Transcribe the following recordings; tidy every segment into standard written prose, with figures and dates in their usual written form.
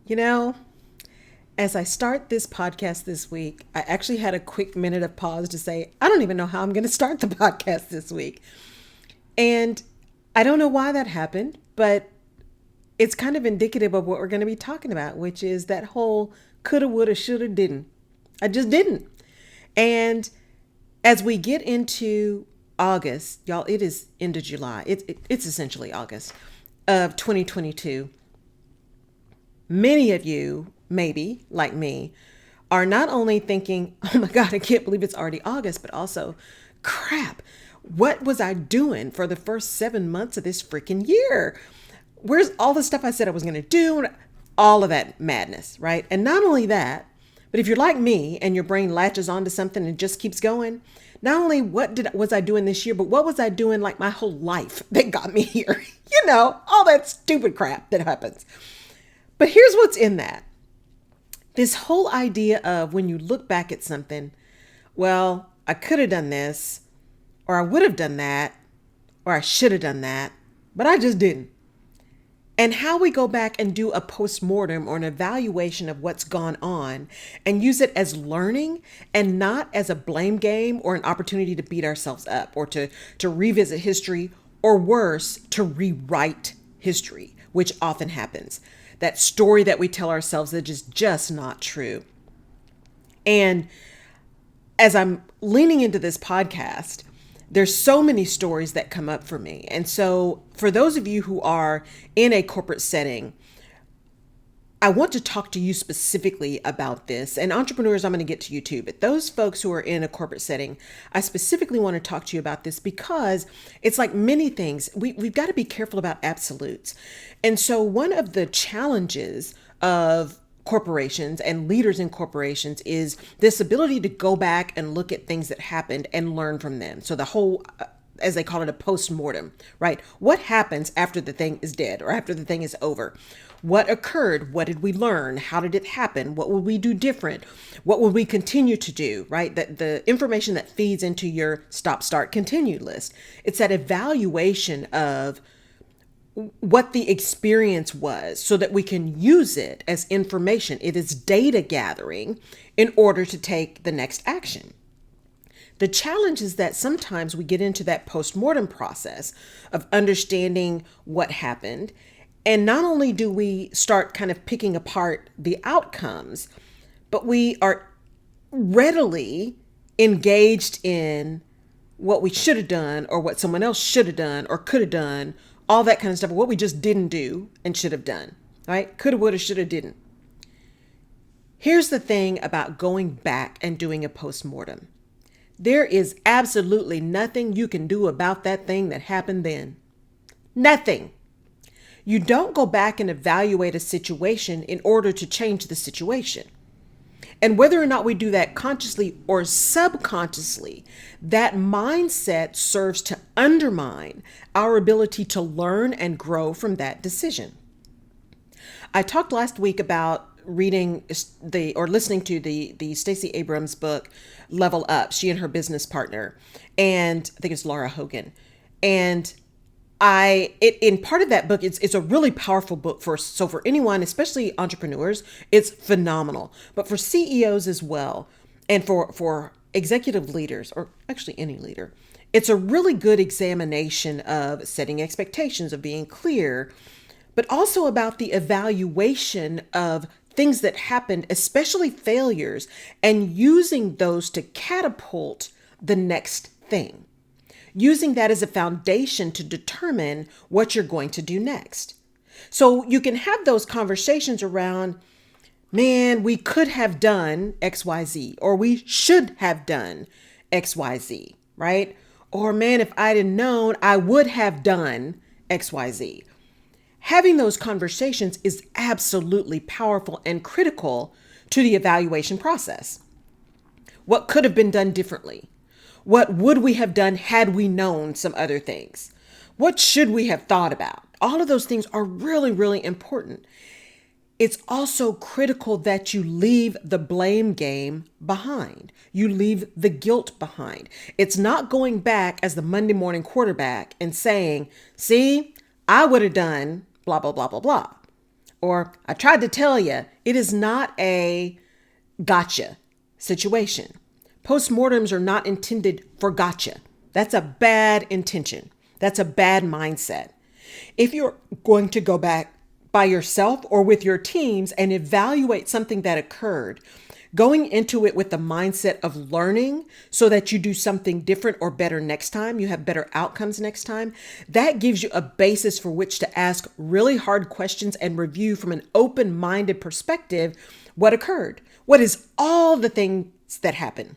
You know, as I start this podcast this week, I actually had a quick minute of pause to say, I don't even know how I'm going to start the podcast this week. And I don't know why that happened, but it's kind of indicative of what we're going to be talking about, which is that whole coulda, woulda, shoulda, didn't. I just didn't. And as we get into August, y'all, it is end of July. It's essentially August of 2022. Many of you, maybe like me, are not only thinking, oh my God, I can't believe it's already August, but also, crap, what was I doing for the first 7 months of this freaking year? Where's all the stuff I said I was going to do? All of that madness, right? And not only that, but if you're like me and your brain latches onto something and just keeps going, not only was I doing this year, but what was I doing like my whole life that got me here? All that stupid crap that happens. But here's what's in that. This whole idea of when you look back at something, well, I could have done this, or I would have done that, or I should have done that, but I just didn't. And how we go back and do a postmortem or an evaluation of what's gone on and use it as learning and not as a blame game or an opportunity to beat ourselves up or to revisit history, or worse, to rewrite history, which often happens. That story that we tell ourselves that is just not true. And as I'm leaning into this podcast, there's so many stories that come up for me. And so for those of you who are in a corporate setting, I want to talk to you specifically about this. And entrepreneurs, I'm going to get to you too. But those folks who are in a corporate setting, I specifically want to talk to you about this because it's like many things. We've got to be careful about absolutes. And so one of the challenges of corporations and leaders in corporations is this ability to go back and look at things that happened and learn from them. So the whole, as they call it, a post-mortem, right? What happens after the thing is dead or after the thing is over? What occurred? What did we learn? How did it happen? What would we do different? What would we continue to do, right? That the information that feeds into your stop, start, continue list. It's that evaluation of what the experience was so that we can use it as information. It is data gathering in order to take the next action. The challenge is that sometimes we get into that post-mortem process of understanding what happened. And not only do we start kind of picking apart the outcomes, but we are readily engaged in what we should have done or what someone else should have done or could have done, all that kind of stuff, what we just didn't do and should have done, right? Coulda, woulda, shoulda, didn't. Here's the thing about going back and doing a post-mortem. There is absolutely nothing you can do about that thing that happened then. Nothing. You don't go back and evaluate a situation in order to change the situation. And whether or not we do that consciously or subconsciously, that mindset serves to undermine our ability to learn and grow from that decision. I talked last week about reading listening to the Stacey Abrams book, Level Up, she and her business partner. And I think it's Laura Hogan. And in part of that book, it's a really powerful book for anyone, especially entrepreneurs, it's phenomenal, but for CEOs as well. And for executive leaders, or actually any leader, it's a really good examination of setting expectations, of being clear, but also about the evaluation of things that happened, especially failures, and using those to catapult the next thing. Using that as a foundation to determine what you're going to do next. So you can have those conversations around, man, we could have done XYZ, or we should have done XYZ, right? Or man, if I'd have known, I would have done XYZ. Having those conversations is absolutely powerful and critical to the evaluation process. What could have been done differently? What would we have done had we known some other things? What should we have thought about? All of those things are really, really important. It's also critical that you leave the blame game behind. You leave the guilt behind. It's not going back as the Monday morning quarterback and saying, see, I would have done blah, blah, blah, blah, blah. Or I tried to tell you. It is not a gotcha situation. Postmortems are not intended for gotcha. That's a bad intention. That's a bad mindset. If you're going to go back by yourself or with your teams and evaluate something that occurred, going into it with the mindset of learning so that you do something different or better next time, you have better outcomes next time, that gives you a basis for which to ask really hard questions and review from an open-minded perspective what occurred. What is all the things that happened?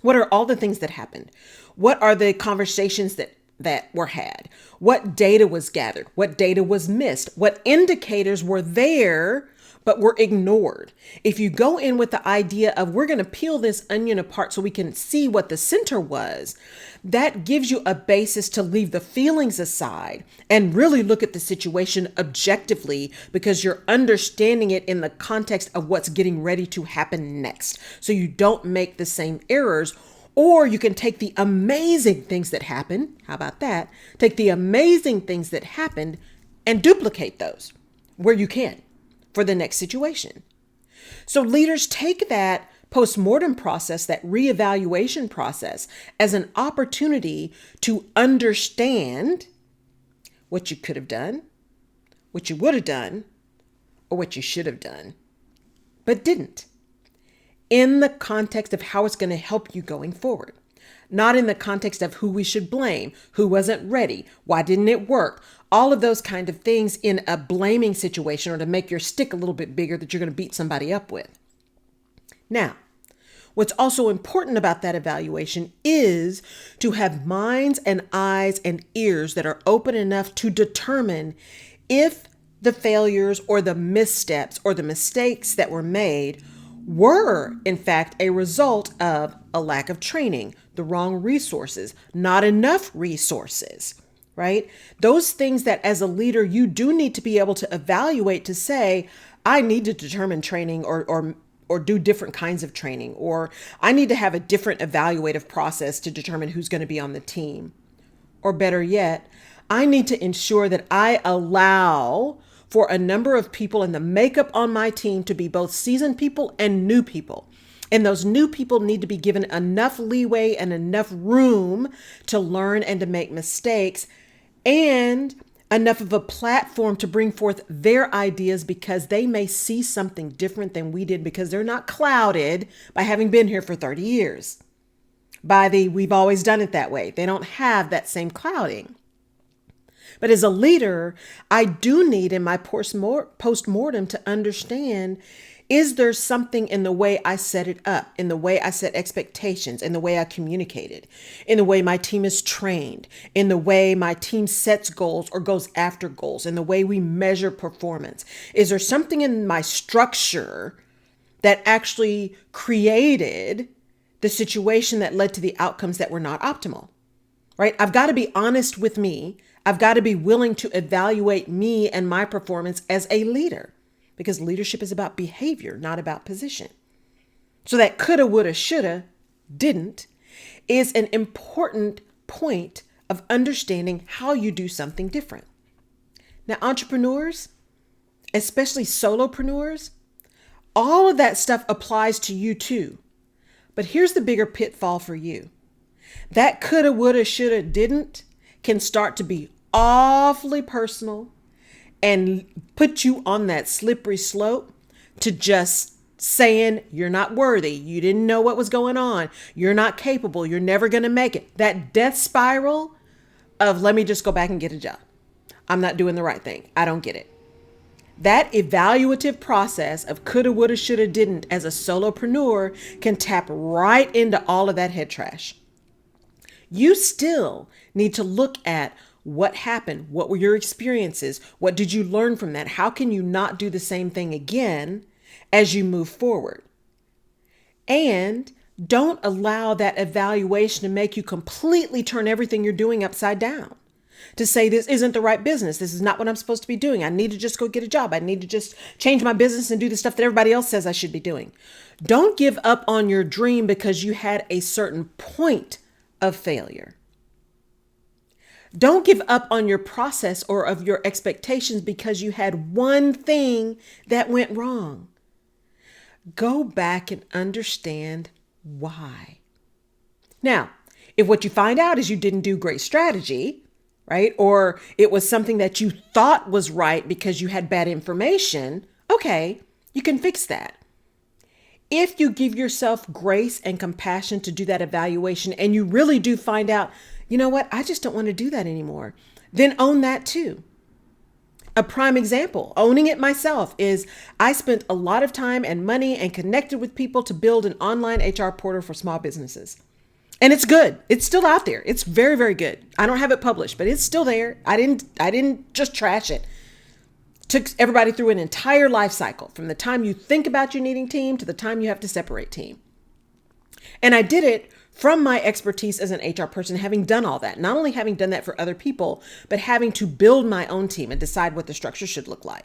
What are all the things that happened? What are the conversations that were had? What data was gathered? What data was missed? What indicators were there but were ignored? If you go in with the idea of we're going to peel this onion apart so we can see what the center was, that gives you a basis to leave the feelings aside and really look at the situation objectively, because you're understanding it in the context of what's getting ready to happen next. So you don't make the same errors. Or you can take the amazing things that happened. How about that? Take the amazing things that happened and duplicate those where you can for the next situation. So leaders take that postmortem process, that reevaluation process, as an opportunity to understand what you could have done, what you would have done, or what you should have done, but didn't, in the context of how it's going to help you going forward. Not in the context of who we should blame, who wasn't ready, why didn't it work, all of those kind of things in a blaming situation or to make your stick a little bit bigger that you're going to beat somebody up with. Now, what's also important about that evaluation is to have minds and eyes and ears that are open enough to determine if the failures or the missteps or the mistakes that were made were, in fact, a result of a lack of training, the wrong resources, not enough resources, right? Those things that as a leader, you do need to be able to evaluate to say, I need to determine training or do different kinds of training, or I need to have a different evaluative process to determine who's going to be on the team. Or better yet, I need to ensure that I allow for a number of people in the makeup on my team to be both seasoned people and new people. And those new people need to be given enough leeway and enough room to learn and to make mistakes, and enough of a platform to bring forth their ideas, because they may see something different than we did, because they're not clouded by having been here for 30 years. By the we've always done it that way. They don't have that same clouding. But as a leader, I do need in my post-mortem to understand, is there something in the way I set it up, in the way I set expectations, in the way I communicated, in the way my team is trained, in the way my team sets goals or goes after goals, in the way we measure performance? Is there something in my structure that actually created the situation that led to the outcomes that were not optimal, right? I've got to be honest with me. I've got to be willing to evaluate me and my performance as a leader, because leadership is about behavior, not about position. So that coulda, woulda, shoulda, didn't is an important point of understanding how you do something different. Now, entrepreneurs, especially solopreneurs, all of that stuff applies to you too. But here's the bigger pitfall for you. That coulda, woulda, shoulda, didn't can start to be awfully personal and put you on that slippery slope to just saying you're not worthy, you didn't know what was going on, you're not capable, you're never going to make it. That death spiral of let me just go back and get a job. I'm not doing the right thing. I don't get it. That evaluative process of coulda, woulda, shoulda, didn't as a solopreneur can tap right into all of that head trash. You still need to look at what happened. What were your experiences? What did you learn from that? How can you not do the same thing again as you move forward? And don't allow that evaluation to make you completely turn everything you're doing upside down. To say this isn't the right business. This is not what I'm supposed to be doing. I need to just go get a job. I need to just change my business and do the stuff that everybody else says I should be doing. Don't give up on your dream because you had a certain point of failure. Don't give up on your process or of your expectations because you had one thing that went wrong. Go back and understand why. Now, if what you find out is you didn't do great strategy, right? Or it was something that you thought was right because you had bad information, okay, you can fix that. If you give yourself grace and compassion to do that evaluation and you really do find out, you know what, I just don't want to do that anymore, then own that too. A prime example, owning it myself, is I spent a lot of time and money and connected with people to build an online HR portal for small businesses. And it's good. It's still out there. It's very, very good. I don't have it published, but it's still there. I didn't just trash it. Took everybody through an entire life cycle from the time you think about you needing team to the time you have to separate team. And I did it from my expertise as an HR person, having done all that, not only having done that for other people, but having to build my own team and decide what the structure should look like.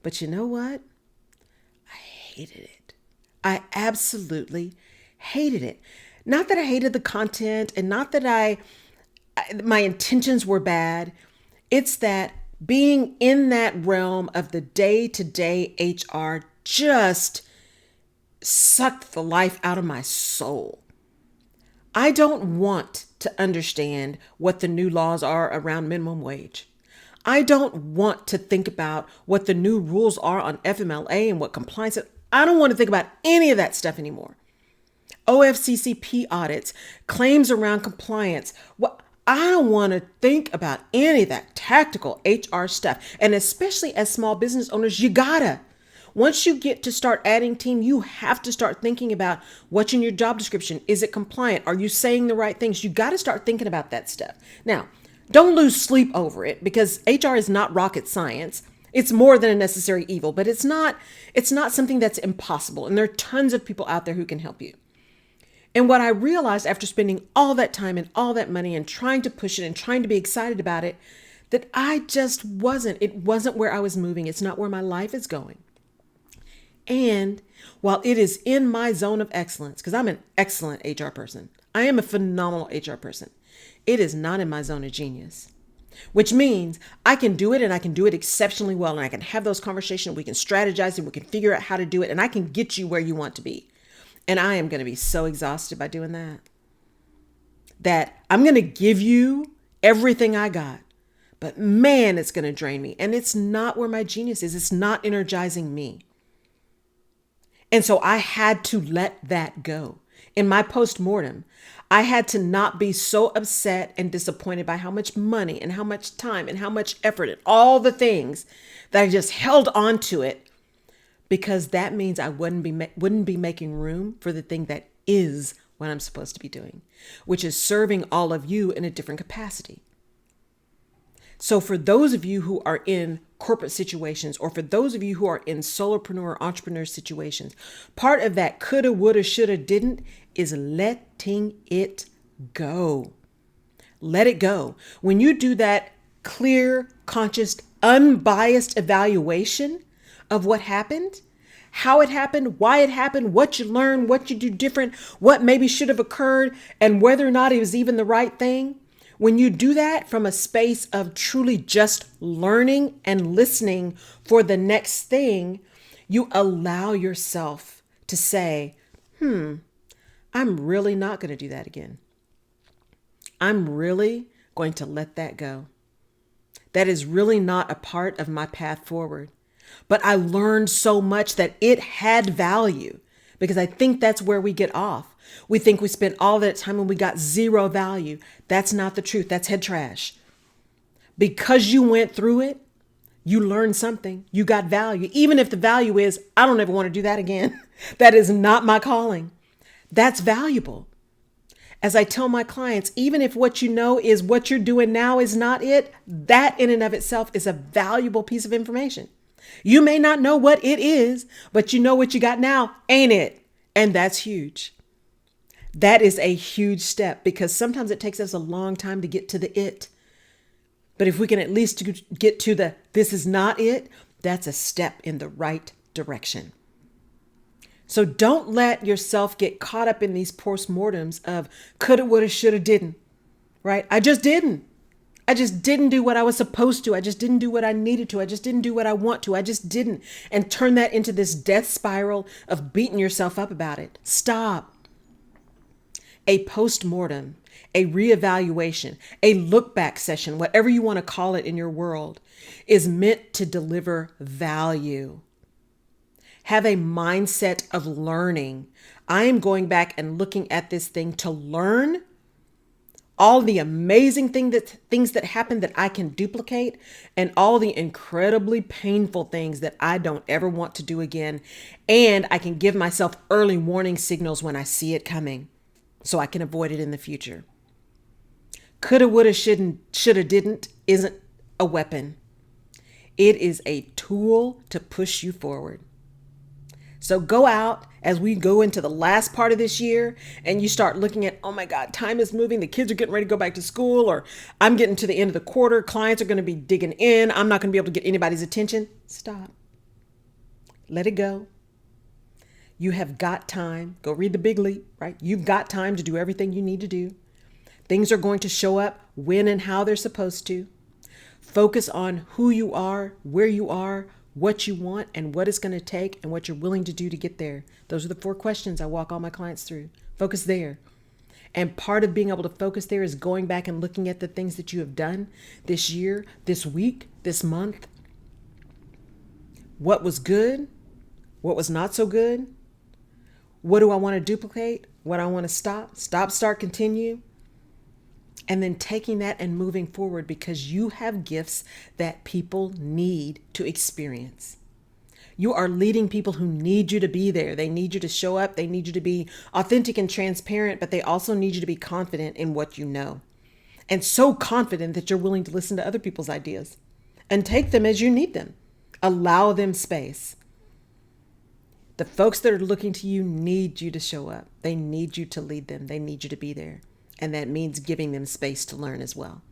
But you know what? I hated it. I absolutely hated it. Not that I hated the content and not that my intentions were bad. It's that being in that realm of the day-to-day HR just sucked the life out of my soul. I don't want to understand what the new laws are around minimum wage. I don't want to think about what the new rules are on FMLA and what compliance is. I don't want to think about any of that stuff anymore. OFCCP audits, claims around compliance. I don't want to think about any of that tactical HR stuff. And especially as small business owners, you gotta. Once you get to start adding team, you have to start thinking about what's in your job description. Is it compliant? Are you saying the right things? You got to start thinking about that stuff. Now, don't lose sleep over it because HR is not rocket science. It's more than a necessary evil, but it's not something that's impossible. And there are tons of people out there who can help you. And what I realized after spending all that time and all that money and trying to push it and trying to be excited about it, that it wasn't where I was moving. It's not where my life is going. And while it is in my zone of excellence, because I'm an excellent HR person, I am a phenomenal HR person, it is not in my zone of genius, which means I can do it and I can do it exceptionally well. And I can have those conversations. We can strategize and we can figure out how to do it. And I can get you where you want to be. And I am going to be so exhausted by doing that I'm going to give you everything I got. But man, it's going to drain me. And it's not where my genius is. It's not energizing me. And so I had to let that go. In my post-mortem, I had to not be so upset and disappointed by how much money and how much time and how much effort and all the things that I just held on to it, because that means I wouldn't be making room for the thing that is what I'm supposed to be doing, which is serving all of you in a different capacity. So for those of you who are in corporate situations, or for those of you who are in solopreneur, entrepreneur situations, part of that coulda, woulda, shoulda, didn't is letting it go. Let it go. When you do that clear, conscious, unbiased evaluation of what happened, how it happened, why it happened, what you learned, what you do different, what maybe should have occurred, and whether or not it was even the right thing. When you do that from a space of truly just learning and listening for the next thing, you allow yourself to say, I'm really not going to do that again. I'm really going to let that go. That is really not a part of my path forward. But I learned so much that it had value, because I think that's where we get off. We think we spent all that time and we got zero value. That's not the truth. That's head trash. Because you went through it, you learned something. You got value. Even if the value is, I don't ever want to do that again. That is not my calling. That's valuable. As I tell my clients, even if what you know is what you're doing now is not it, that in and of itself is a valuable piece of information. You may not know what it is, but you know what you got now, ain't it? And that's huge. That is a huge step, because sometimes it takes us a long time to get to the it. But if we can at least get to the this is not it, that's a step in the right direction. So don't let yourself get caught up in these postmortems of coulda, woulda, shoulda, didn't, right? I just didn't. I just didn't do what I was supposed to. I just didn't do what I needed to. I just didn't do what I want to. I just didn't. And turn that into this death spiral of beating yourself up about it. Stop. A post-mortem, a reevaluation, a look-back session, whatever you want to call it in your world, is meant to deliver value. Have a mindset of learning. I am going back and looking at this thing to learn all the amazing things that happen that I can duplicate, and all the incredibly painful things that I don't ever want to do again. And I can give myself early warning signals when I see it coming, so I can avoid it in the future. Coulda, woulda, shoulda, didn't isn't a weapon. It is a tool to push you forward. So go out as we go into the last part of this year and you start looking at, oh my God, time is moving. The kids are getting ready to go back to school, or I'm getting to the end of the quarter. Clients are going to be digging in. I'm not going to be able to get anybody's attention. Stop. Let it go. You have got time. Go read The Big Leap, right? You've got time to do everything you need to do. Things are going to show up when and how they're supposed to. Focus on who you are, where you are, what you want, and what it's going to take, and what you're willing to do to get there. Those are the 4 questions I walk all my clients through. Focus there. And part of being able to focus there is going back and looking at the things that you have done this year, this week, this month. What was good? What was not so good? What do I want to duplicate? What I want to stop? Stop, start, continue. And then taking that and moving forward, because you have gifts that people need to experience. You are leading people who need you to be there. They need you to show up. They need you to be authentic and transparent, but they also need you to be confident in what you know. And so confident that you're willing to listen to other people's ideas and take them as you need them. Allow them space. The folks that are looking to you need you to show up. They need you to lead them. They need you to be there. And that means giving them space to learn as well.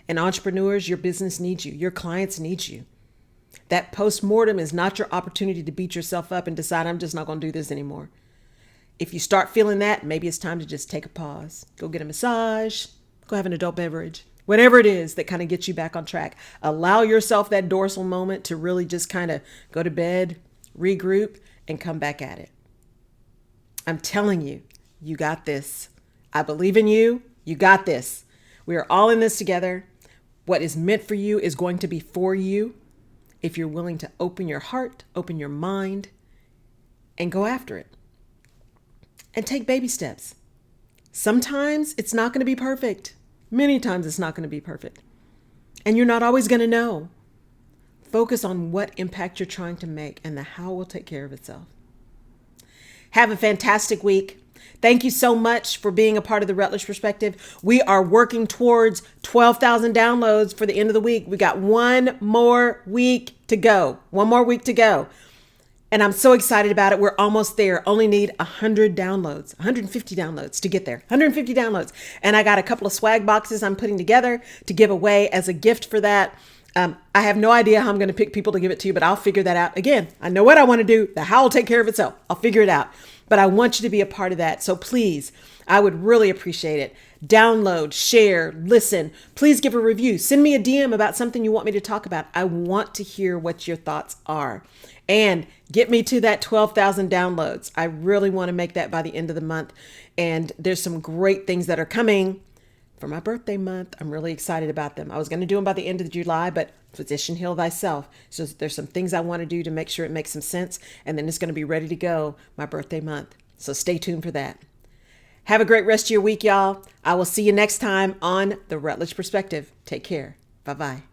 And entrepreneurs, your business needs you. Your clients need you. That post-mortem is not your opportunity to beat yourself up and decide, I'm just not going to do this anymore. If you start feeling that, maybe it's time to just take a pause. Go get a massage. Go have an adult beverage. Whatever it is that kind of gets you back on track. Allow yourself that dorsal moment to really just kind of go to bed, regroup, and come back at it. I'm telling you, you got this. I believe in you. You got this. We are all in this together. What is meant for you is going to be for you if you're willing to open your heart, open your mind, and go after it. And take baby steps. Sometimes it's not going to be perfect. Many times it's not going to be perfect. And you're not always going to know. Focus on what impact you're trying to make, and the how will take care of itself. Have a fantastic week. Thank you so much for being a part of the Rutledge Perspective. We are working towards 12,000 downloads for the end of the week. We got one more week to go. And I'm so excited about it. We're almost there. Only need 100 downloads, 150 downloads to get there. 150 downloads. And I got a couple of swag boxes I'm putting together to give away as a gift for that. I have no idea how I'm going to pick people to give it to, but I'll figure that out. Again, I know what I want to do. The how will take care of itself. I'll figure it out. But I want you to be a part of that. So please, I would really appreciate it. Download, share, listen. Please give a review. Send me a DM about something you want me to talk about. I want to hear what your thoughts are. And get me to that 12,000 downloads. I really want to make that by the end of the month. And there's some great things that are coming for my birthday month. I'm really excited about them. I was going to do them by the end of July, but physician heal thyself. So there's some things I want to do to make sure it makes some sense. And then it's going to be ready to go my birthday month. So stay tuned for that. Have a great rest of your week, y'all. I will see you next time on The Rutledge Perspective. Take care. Bye-bye.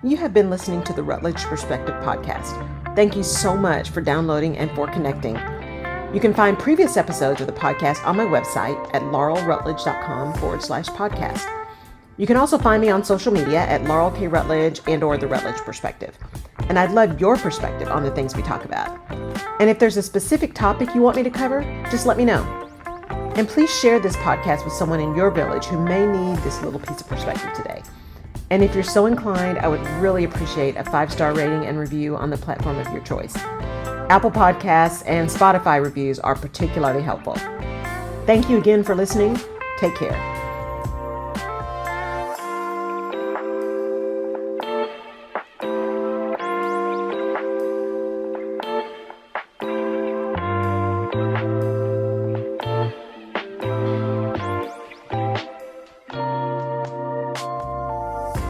You have been listening to the Rutledge Perspective podcast. Thank you so much for downloading and for connecting. You can find previous episodes of the podcast on my website at laurelrutledge.com/podcast. You can also find me on social media at Laurel K. Rutledge and/or The Rutledge Perspective. And I'd love your perspective on the things we talk about. And if there's a specific topic you want me to cover, just let me know. And please share this podcast with someone in your village who may need this little piece of perspective today. And if you're so inclined, I would really appreciate a 5-star rating and review on the platform of your choice. Apple Podcasts and Spotify reviews are particularly helpful. Thank you again for listening. Take care.